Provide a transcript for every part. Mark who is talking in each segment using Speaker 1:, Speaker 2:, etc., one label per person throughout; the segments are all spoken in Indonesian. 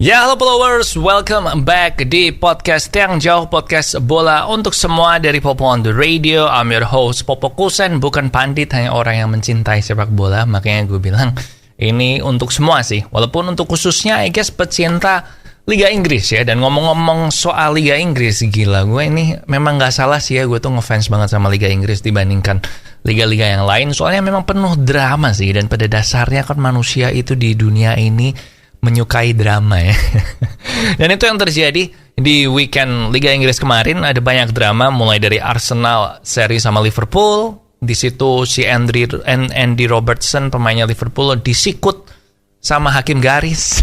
Speaker 1: Ya, halo followers, welcome back di podcast Tiang Jauh, podcast bola untuk semua dari Popo on the Radio. I'm your host, Popo Kusen, bukan pandit, hanya orang yang mencintai sepak bola. Makanya gue bilang ini untuk semua sih, walaupun untuk khususnya I guess pecinta Liga Inggris ya. Dan ngomong-ngomong soal Liga Inggris, gila, gue ini memang gak salah sih ya, gue tuh ngefans banget sama Liga Inggris dibandingkan liga-liga yang lain. Soalnya memang penuh drama sih, dan pada dasarnya kan manusia itu di dunia ini menyukai drama ya. Dan itu yang terjadi di weekend Liga Inggris kemarin. Ada banyak drama, mulai dari Arsenal seri sama Liverpool. Di situ si Andy Robertson, pemainnya Liverpool, disikut sama hakim garis.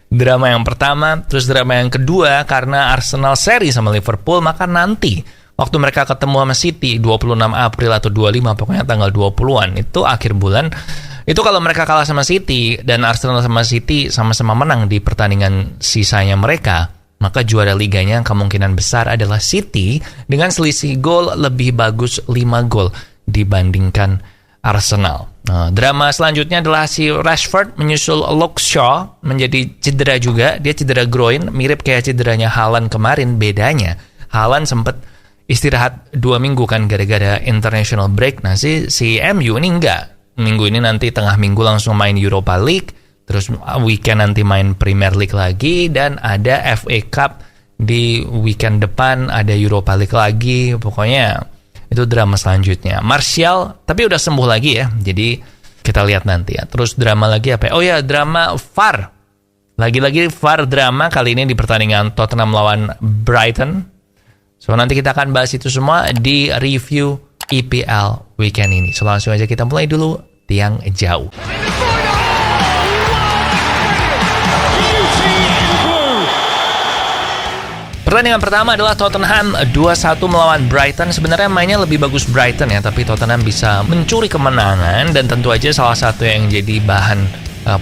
Speaker 1: Drama yang pertama. Terus drama yang kedua, karena Arsenal seri sama Liverpool, maka nanti waktu mereka ketemu sama City 26 April atau 25, pokoknya tanggal 20-an, itu akhir bulan. Itu kalau mereka kalah sama City dan Arsenal sama City sama-sama menang di pertandingan sisanya mereka, maka juara liganya kemungkinan besar adalah City dengan selisih gol lebih bagus 5 gol dibandingkan Arsenal. Nah, drama selanjutnya adalah si Rashford menyusul Luke Shaw menjadi cedera juga. Dia cedera groin, mirip kayak cederanya Haaland kemarin. Bedanya Haaland sempat istirahat 2 minggu kan gara-gara international break. Nah si MU ini enggak. Minggu ini nanti tengah minggu langsung main Europa League, terus weekend nanti main Premier League lagi, dan ada FA Cup di weekend depan, ada Europa League lagi. Pokoknya itu drama selanjutnya. Martial tapi udah sembuh lagi ya, jadi kita lihat nanti ya. Terus drama lagi apa ya? Oh ya, drama VAR. Lagi-lagi VAR drama kali ini di pertandingan Tottenham lawan Brighton. So nanti kita akan bahas itu semua di review EPL weekend ini. So langsung aja kita mulai dulu Tiang Jauh. Pertandingan pertama adalah Tottenham 2-1 melawan Brighton. Sebenarnya mainnya lebih bagus Brighton ya, tapi Tottenham bisa mencuri kemenangan. Dan tentu aja salah satu yang jadi bahan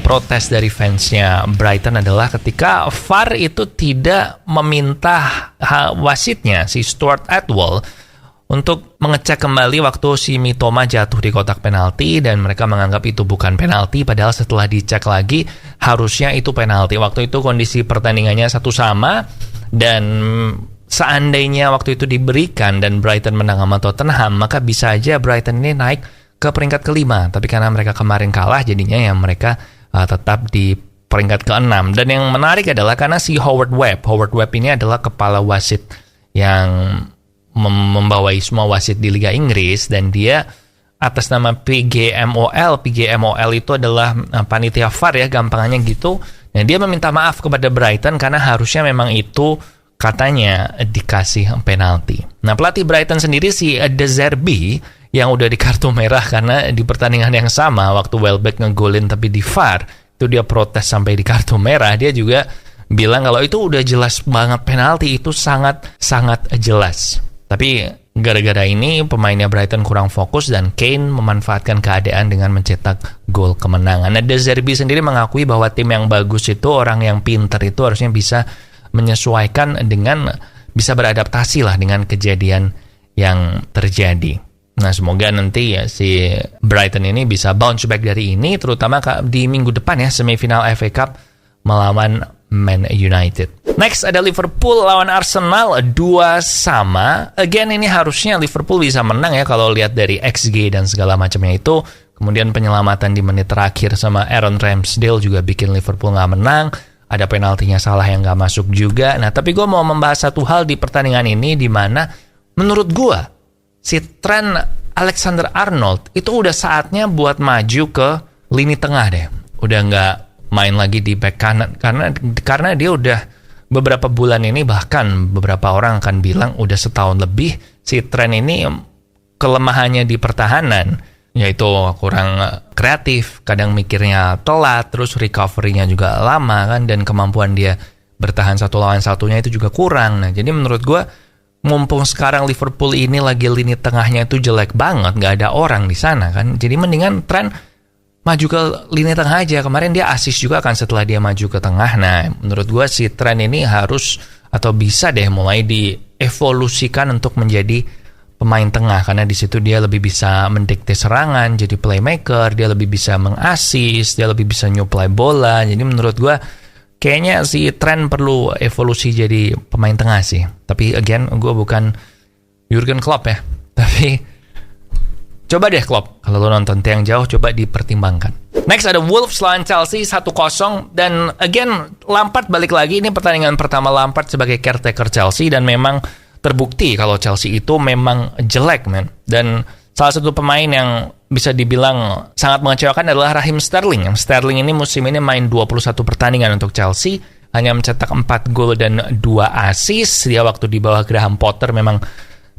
Speaker 1: protes dari fansnya Brighton adalah ketika VAR itu tidak meminta wasitnya, si Stuart Atwell, untuk mengecek kembali waktu si Mitoma jatuh di kotak penalti, dan mereka menganggap itu bukan penalti, padahal setelah dicek lagi harusnya itu penalti. Waktu itu kondisi pertandingannya 1-1, dan seandainya waktu itu diberikan dan Brighton menang sama Tottenham, maka bisa aja Brighton ini naik ke peringkat ke-5. Tapi karena mereka kemarin kalah, jadinya ya mereka tetap di peringkat ke-6. Dan yang menarik adalah karena si Howard Webb ini adalah kepala wasit yang membawai semua wasit di Liga Inggris, dan dia atas nama PGMOL itu adalah panitia VAR ya, gampangannya gitu. Nah, dia meminta maaf kepada Brighton karena harusnya memang itu katanya dikasih penalti. Nah, pelatih Brighton sendiri si De Zerbi yang udah di kartu merah karena di pertandingan yang sama waktu Welbeck ngegolin tapi di VAR itu dia protes sampai di kartu merah. Dia juga bilang kalau itu udah jelas banget penalti, itu sangat jelas. Tapi gara-gara ini pemainnya Brighton kurang fokus dan Kane memanfaatkan keadaan dengan mencetak gol kemenangan. Nah, De Zerbi sendiri mengakui bahwa tim yang bagus itu, orang yang pintar itu harusnya bisa menyesuaikan dengan, bisa beradaptasi lah dengan kejadian yang terjadi. Nah, semoga nanti ya si Brighton ini bisa bounce back dari ini, terutama di minggu depan ya, semifinal FA Cup melawan Man United. Next ada Liverpool lawan Arsenal 2-2. Again ini harusnya Liverpool bisa menang ya kalau lihat dari XG dan segala macamnya itu. Kemudian penyelamatan di menit terakhir sama Aaron Ramsdale juga bikin Liverpool nggak menang. Ada penaltinya salah yang nggak masuk juga. Nah, tapi gue mau membahas satu hal di pertandingan ini, di mana menurut gue si Trent Alexander-Arnold itu udah saatnya buat maju ke lini tengah deh. Udah nggak main lagi di back kanan, karena dia udah beberapa bulan ini, bahkan beberapa orang akan bilang udah setahun lebih, si Trent ini kelemahannya di pertahanan, yaitu kurang kreatif, kadang mikirnya telat, terus recovery-nya juga lama kan, dan kemampuan dia bertahan satu lawan satunya itu juga kurang. Nah, jadi menurut gue mumpung sekarang Liverpool ini lagi lini tengahnya itu jelek banget, nggak ada orang di sana kan, jadi mendingan Trent maju ke lini tengah aja. Kemarin dia assist juga kan setelah dia maju ke tengah. Nah, menurut gue si Trent ini harus atau bisa deh mulai dievolusikan untuk menjadi pemain tengah, karena di situ dia lebih bisa mendikte serangan, jadi playmaker, dia lebih bisa mengassist, dia lebih bisa nyuplai bola. Jadi menurut gue kayaknya si Trent perlu evolusi jadi pemain tengah sih. Tapi again, gue bukan Jurgen Klopp ya. Tapi coba deh Klopp, kalau lo nonton tiang jauh, coba dipertimbangkan. Next ada Wolves lawan Chelsea 1-0. Dan again, Lampard balik lagi. Ini pertandingan pertama Lampard sebagai caretaker Chelsea. Dan memang terbukti kalau Chelsea itu memang jelek, man. Dan salah satu pemain yang bisa dibilang sangat mengecewakan adalah Raheem Sterling. Sterling ini musim ini main 21 pertandingan untuk Chelsea, hanya mencetak 4 gol dan 2 assist. Dia waktu di bawah Graham Potter memang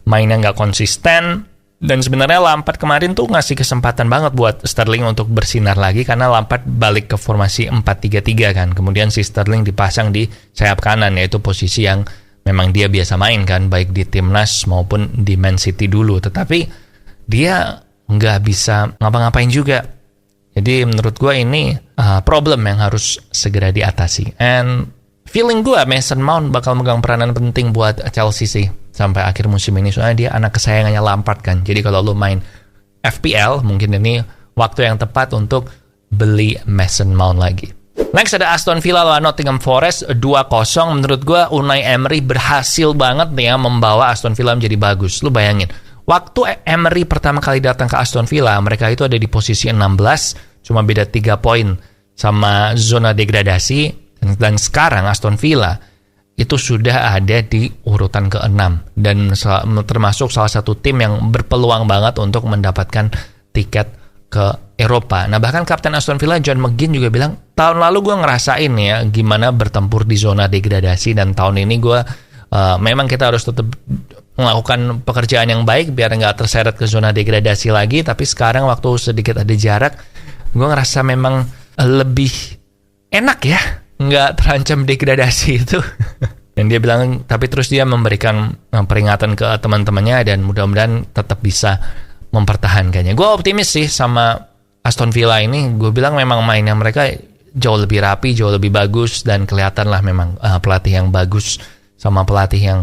Speaker 1: mainnya nggak konsisten. Dan sebenarnya Lampard kemarin tuh ngasih kesempatan banget buat Sterling untuk bersinar lagi, karena Lampard balik ke formasi 4-3-3 kan. Kemudian si Sterling dipasang di sayap kanan, yaitu posisi yang memang dia biasa main kan, baik di timnas maupun di Man City dulu. Tetapi dia nggak bisa ngapa-ngapain juga. Jadi menurut gue ini problem yang harus segera diatasi. And feeling gue Mason Mount bakal megang peranan penting buat Chelsea sih sampai akhir musim ini. Soalnya dia anak kesayangannya Lampard kan. Jadi kalau lo main FPL, mungkin ini waktu yang tepat untuk beli Mason Mount lagi. Next ada Aston Villa lawan Nottingham Forest 2-0. Menurut gue Unai Emery berhasil banget nih ya membawa Aston Villa menjadi bagus. Lu bayangin, waktu Emery pertama kali datang ke Aston Villa, mereka itu ada di posisi 16, cuma beda 3 poin sama zona degradasi. Dan sekarang Aston Villa itu sudah ada di urutan ke-6. Dan termasuk salah satu tim yang berpeluang banget untuk mendapatkan tiket ke Eropa. Nah bahkan Kapten Aston Villa John McGinn juga bilang, tahun lalu gue ngerasain ya gimana bertempur di zona degradasi. Dan tahun ini gue memang kita harus tetap melakukan pekerjaan yang baik biar nggak terseret ke zona degradasi lagi. Tapi sekarang waktu sedikit ada jarak, gue ngerasa memang lebih enak ya nggak terancam degradasi itu. Dan dia bilang, tapi terus dia memberikan peringatan ke teman-temannya dan mudah-mudahan tetap bisa mempertahankannya. Gue optimis sih sama Aston Villa ini. Gue bilang memang mainnya mereka jauh lebih rapi, jauh lebih bagus, dan kelihatan lah memang pelatih yang bagus sama pelatih yang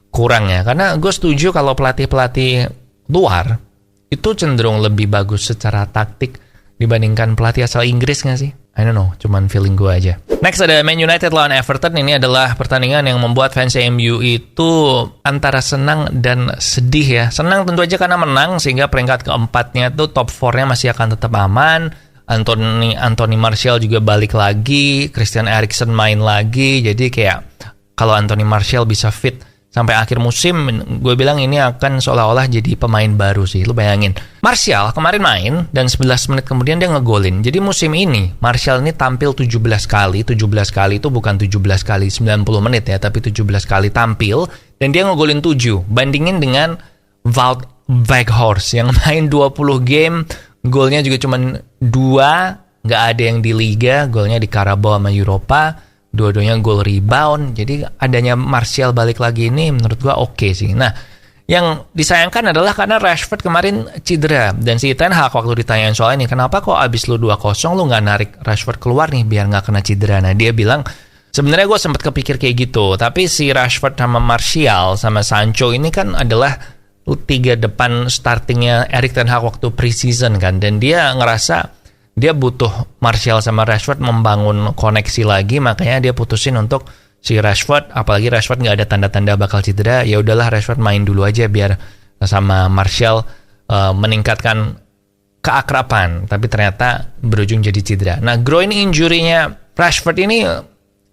Speaker 1: kurang ya. Karena gue setuju kalau pelatih-pelatih luar itu cenderung lebih bagus secara taktik dibandingkan pelatih asal Inggris nggak sih? I don't know, cuman feeling gue aja. Next ada Man United lawan Everton. Ini adalah pertandingan yang membuat fans MU itu antara senang dan sedih ya. Senang tentu aja karena menang, sehingga peringkat keempatnya tuh top 4-nya masih akan tetap aman. Anthony Martial juga balik lagi, Christian Eriksen main lagi. Jadi kayak kalau Anthony Martial bisa fit sampai akhir musim, gue bilang ini akan seolah-olah jadi pemain baru sih. Lu bayangin, Martial kemarin main dan 11 menit kemudian dia ngegolin. Jadi musim ini Martial ini tampil 17 kali. 17 kali itu bukan 17 kali 90 menit ya, tapi 17 kali tampil dan dia ngegolin 7. Bandingin dengan Wout Weghorst yang main 20 game, golnya juga cuma 2, nggak ada yang di Liga, golnya di Carabao sama Europa. Dua-duanya gol rebound. Jadi adanya Martial balik lagi ini menurut gua oke sih. Nah, yang disayangkan adalah karena Rashford kemarin cedera. Dan si Ten Hag waktu ditanyain soal ini, kenapa kok abis lu 2-0 lu gak narik Rashford keluar nih biar gak kena cedera. Nah dia bilang, sebenarnya gue sempat kepikir kayak gitu, tapi si Rashford sama Martial sama Sancho ini kan adalah 3 depan startingnya Erik Ten Hag waktu preseason kan. Dan dia ngerasa dia butuh Martial sama Rashford membangun koneksi lagi, makanya dia putusin untuk si Rashford, apalagi Rashford nggak ada tanda-tanda bakal cedera, ya udahlah Rashford main dulu aja biar sama Martial meningkatkan keakraban, tapi ternyata berujung jadi cedera. Nah, groin injury-nya Rashford ini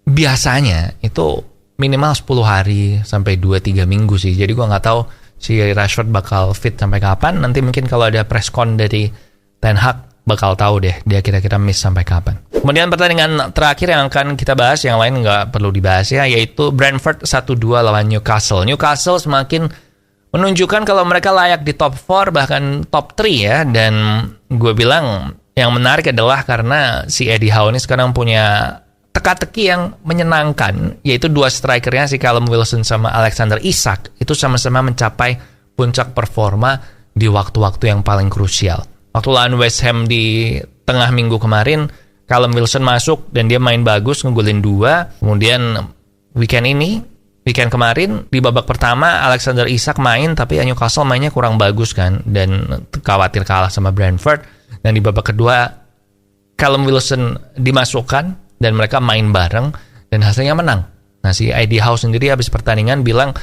Speaker 1: biasanya itu minimal 10 hari sampai 2-3 minggu sih. Jadi gue nggak tahu si Rashford bakal fit sampai kapan. Nanti mungkin kalau ada press con dari Ten Hag bakal tahu deh dia kira-kira miss sampai kapan. Kemudian pertandingan terakhir yang akan kita bahas, yang lain nggak perlu dibahas ya, yaitu Brentford 1-2 lawan Newcastle. Newcastle semakin menunjukkan kalau mereka layak di top 4 bahkan top 3 ya. Dan gue bilang yang menarik adalah karena si Eddie Howe ini sekarang punya teka-teki yang menyenangkan, yaitu 2 strikernya si Callum Wilson sama Alexander Isak itu sama-sama mencapai puncak performa di waktu-waktu yang paling krusial. Waktu lawan West Ham di tengah minggu kemarin, Callum Wilson masuk dan dia main bagus, ngegolin 2. Kemudian weekend kemarin di babak pertama Alexander Isak main, tapi Newcastle mainnya kurang bagus kan, dan khawatir kalah sama Brentford. Dan di babak kedua Callum Wilson dimasukkan dan mereka main bareng. dan hasilnya menang. Nah, si Eddie Howe sendiri habis pertandingan bilang,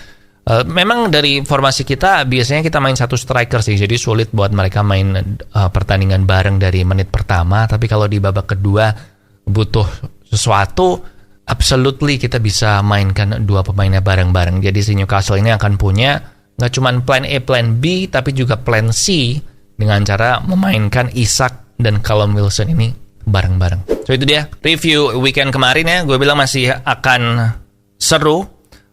Speaker 1: memang dari formasi kita biasanya kita main satu striker sih, jadi sulit buat mereka main pertandingan bareng dari menit pertama. Tapi kalau di babak kedua butuh sesuatu, absolutely kita bisa mainkan dua pemainnya bareng-bareng. Jadi si Newcastle ini akan punya nggak cuma plan A, plan B, tapi juga plan C dengan cara memainkan Isak dan Callum Wilson ini bareng-bareng. So itu dia review weekend kemarin ya. Gue bilang masih akan seru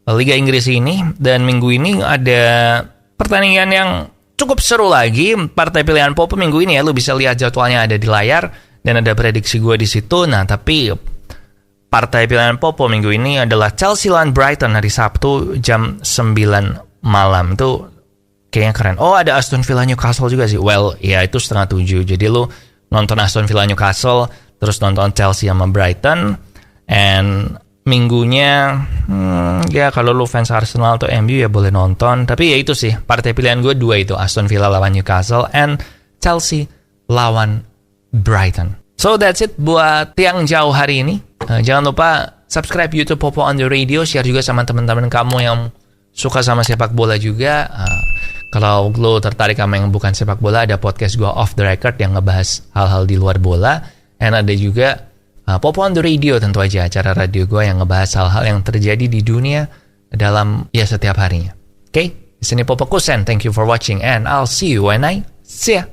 Speaker 1: Liga Inggris ini, dan minggu ini ada pertandingan yang cukup seru lagi. Partai pilihan Popo minggu ini ya, lu bisa lihat jadwalnya ada di layar dan ada prediksi gue di situ. Nah, tapi partai pilihan Popo minggu ini adalah Chelsea lawan Brighton hari Sabtu jam 9 malam. Itu kayaknya keren. Oh, ada Aston Villa Newcastle juga sih. Well, ya itu 6:30. Jadi lu nonton Aston Villa Newcastle, terus nonton Chelsea sama Brighton, and minggunya ya kalau lu fans Arsenal atau MU ya boleh nonton. Tapi ya itu sih, partai pilihan gue dua itu, Aston Villa lawan Newcastle and Chelsea lawan Brighton. So that's it buat Tiang Jauh hari ini. Jangan lupa subscribe YouTube Popo on the Radio, share juga sama teman-teman kamu yang suka sama sepak bola juga. Kalau lo tertarik sama yang bukan sepak bola, ada podcast gue Off the Record yang ngebahas hal-hal di luar bola. And ada juga Popo on the Radio, tentu aja acara radio gue yang ngebahas hal-hal yang terjadi di dunia dalam ya setiap harinya. Oke, di sini Popo Kusen. Thank you for watching and I'll see you when I see ya.